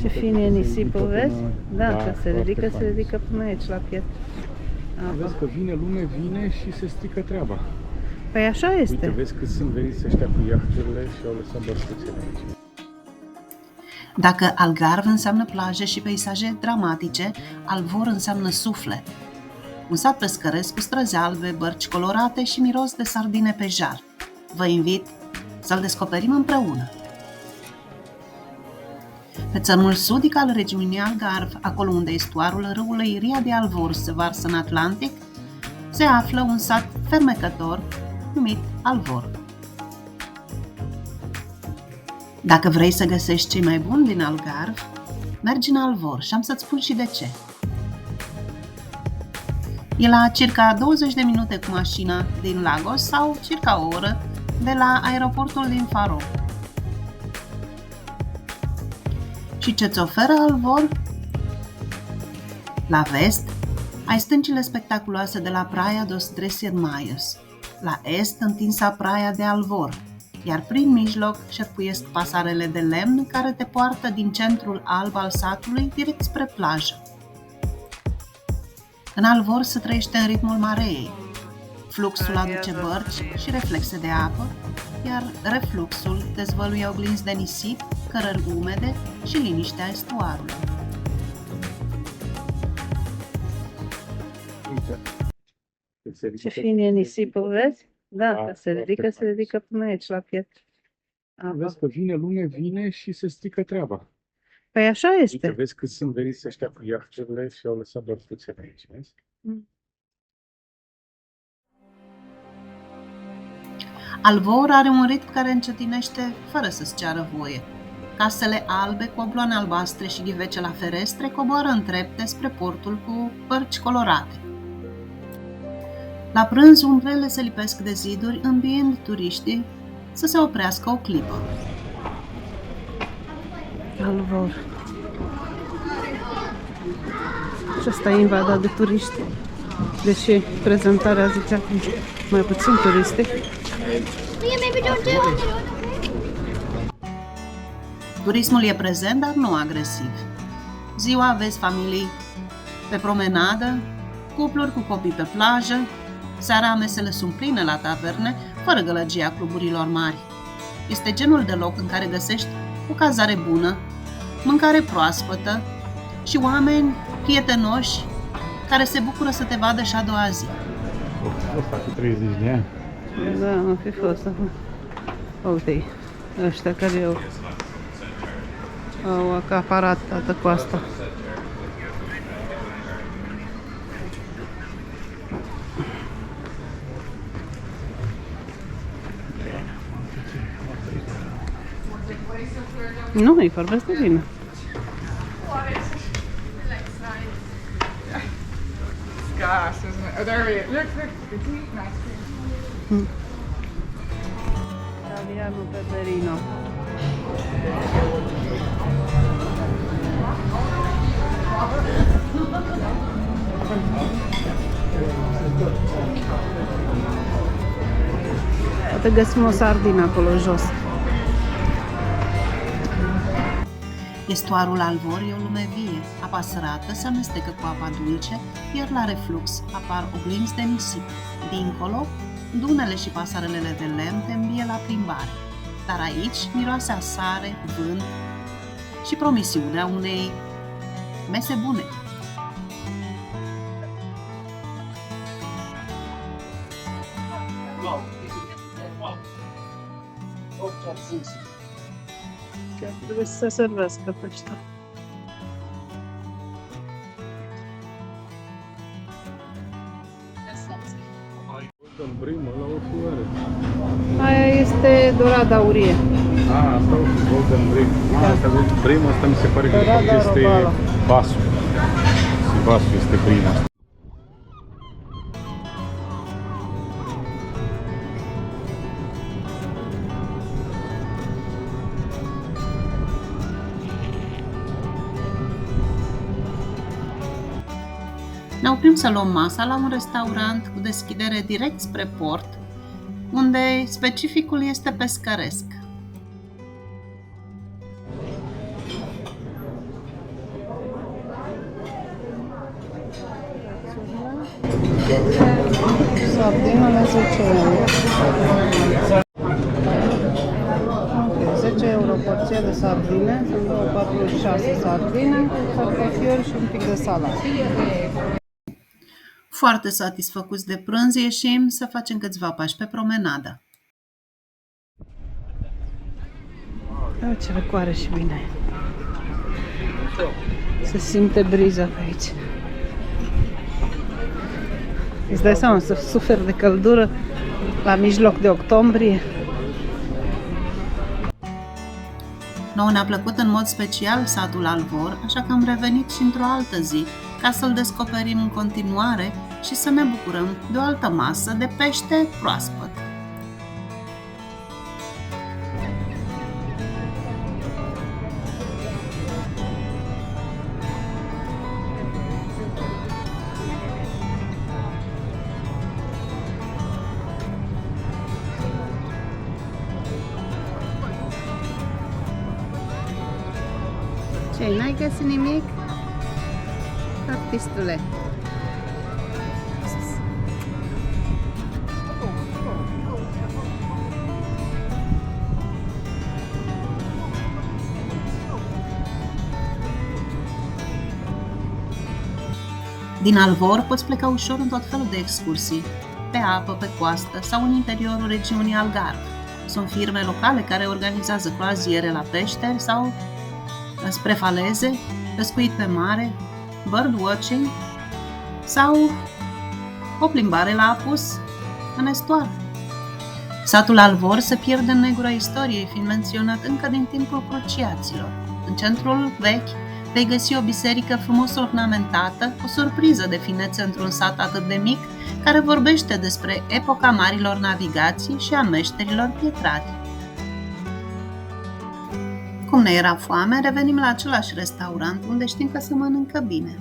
Ce fin e nisipul, vezi? Da, că se ridică până aici, la pietre. Vezi că vine lume, vine și se strică treaba. Păi așa este. Uite, vezi cât sunt veniți ăștia cu iahturile și au lăsat bărcuțele aici. Dacă Algarve înseamnă plaje și peisaje dramatice, Alvor înseamnă suflet. Un sat pescăresc cu străzi albe, bărci colorate și miros de sardine pe jar. Vă invit să-l descoperim împreună. Pe țărmul sudic al regiunii Algarve, acolo unde estuarul râului Ria de Alvor se varsă în Atlantic, se află un sat fermecător numit Alvor. Dacă vrei să găsești cei mai buni din Algarve, mergi în Alvor și am să-ți spun și de ce. E la circa 20 de minute cu mașina din Lagos sau circa o oră de la aeroportul din Faro. Și ce-ți oferă Alvor? La vest, ai stâncile spectaculoase de la Praia dos Tres Irmãos, la est întinsa Praia de Alvor, iar prin mijloc șerpuiesc pasarele de lemn care te poartă din centrul alb al satului direct spre plajă. În Alvor se trăiește în ritmul mareei. Fluxul aduce bărci și reflexe de apă, iar refluxul dezvăluie oglinzi de nisip, cărări umede și liniștea estuarului. Uite. Ce fin e nisipul, vezi? Da, că se ridică până aici, la pietre. Vezi că vine lume, vine și se strică treaba. Păi așa este. Uite, vezi cât sunt veniți ăștia cu iahturile și au lăsat bărcuțele aici, vezi? Alvor are un ritm care încetinește fără să-ți ceară voie. Casele albe cu obloane albastre și ghivece la ferestre coboară în trepte spre portul cu bărci colorate. La prânz, umbrele se lipesc de ziduri, îmbiind turiștii să se oprească o clipă. Alvor. Și asta e invadat de turiști. Deși prezentarea zicea că mai puțin turiști. Turismul e prezent, dar nu agresiv. Ziua vezi familii pe promenadă, cupluri cu copii pe plajă, seara mesele sunt pline la taverne, fără gălăgia cluburilor mari. Este genul de loc în care găsești o cazare bună, mâncare proaspătă și oameni prietenoși care se bucură să te vadă și a doua zi. Ăsta cu 30 de ani. Da, am fi fost acum. Uite-i, ăștia care au acaparat toată coasta. Nu, îi vorbesc de bine. Gosh, isn't it? Oh, there he is. Look, it's neat, nice. Italiano Peperino. Poate găsim o sardină acolo jos. Estuarul Alvor e o lume vie. Apa sărată se amestecă cu apa dulce, iar la reflux apar oglinzi de nisip. Dincolo, dunele și pasarelele de lemn te îmbie la plimbare. Dar aici miroase a sare, vânt și promisiunea unei mese bune. Chiar trebuie să se servească pe ăștia. Golden Brim, ăla o culoare. Aia este dorada aurie. Asta o Golden Brim. Asta de Brim, asta mi se pare că de fapt este vasul. Și vasul este Brim asta. Ne oprim să luăm masa la un restaurant cu deschidere direct spre port, unde specificul este pescăresc. Sardinele 10 euro. Ok, 10 euro porție de sardine. Sunt 2,46 sardine, cartofiori și un pic de salat. Foarte satisfăcuți de prânz, ieșim să facem câțiva pași pe promenadă. Ce răcoare și bine. Se simte briza pe aici. Îți dai seama să suferi de căldură la mijloc de octombrie? Nouă ne-a plăcut în mod special satul Alvor, așa că am revenit și într-o altă zi ca să-l descoperim în continuare și să ne bucurăm de o altă masă de pește proaspăt. Ce, n-ai găsit nimic? Artistule. Din Alvor poți pleca ușor în tot felul de excursii, pe apă, pe coastă sau în interiorul regiunii Algarve. Sunt firme locale care organizează croaziere la peșteri sau spre faleze, pescuit pe mare, birdwatching sau o plimbare la apus în estuar. Satul Alvor se pierde în negura istoriei, fiind menționat încă din timpul cruciaților. În centrul vechi vei găsi o biserică frumos ornamentată, o surpriză de finețe într-un sat atât de mic, care vorbește despre epoca marilor navigații și a meșterilor pietrari. Cum ne era foame, revenim la același restaurant, unde știm că se mănâncă bine.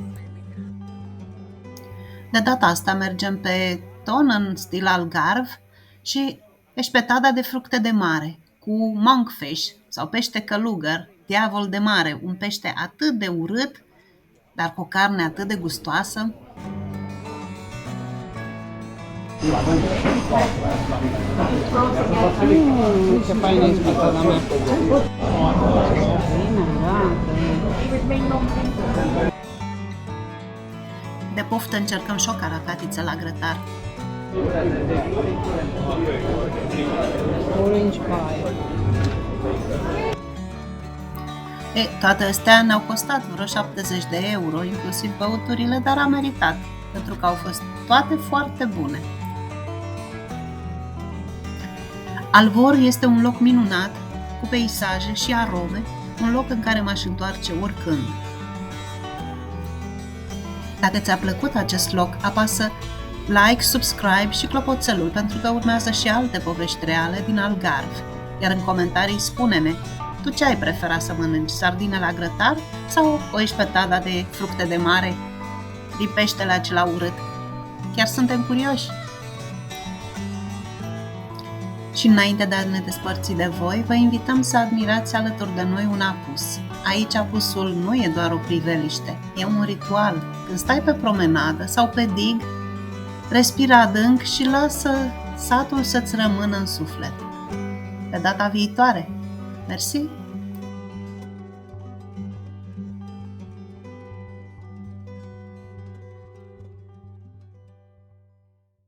De data asta mergem pe ton în stil Algarve și eșpetada de fructe de mare, cu monkfish sau pește călugăr, diavol de mare, un pește atât de urât, dar cu o carne atât de gustoasă. Ce faină e eșpetada mea. De poftă încercăm și o caracatiță la grătar. Orange pie. Toate astea ne-au costat vreo 70 de euro, inclusiv băuturile, dar a meritat, pentru că au fost toate foarte bune. Alvor este un loc minunat, cu peisaje și arome, un loc în care m-aș întoarce oricând. Dacă ți-a plăcut acest loc, apasă like, subscribe și clopoțelul, pentru că urmează și alte povești reale din Algarve. Iar în comentarii spune-ne, tu ce ai preferat să mănânci, sardine la grătar sau o eșpetada de fructe de mare din peștele acela urât? Chiar suntem curioși! Și înainte de a ne despărți de voi, vă invităm să admirați alături de noi un apus. Aici apusul nu e doar o priveliște, e un ritual. Când stai pe promenadă sau pe dig, respiră adânc și lasă satul să-ți rămână în suflet. Pe data viitoare! Mersi!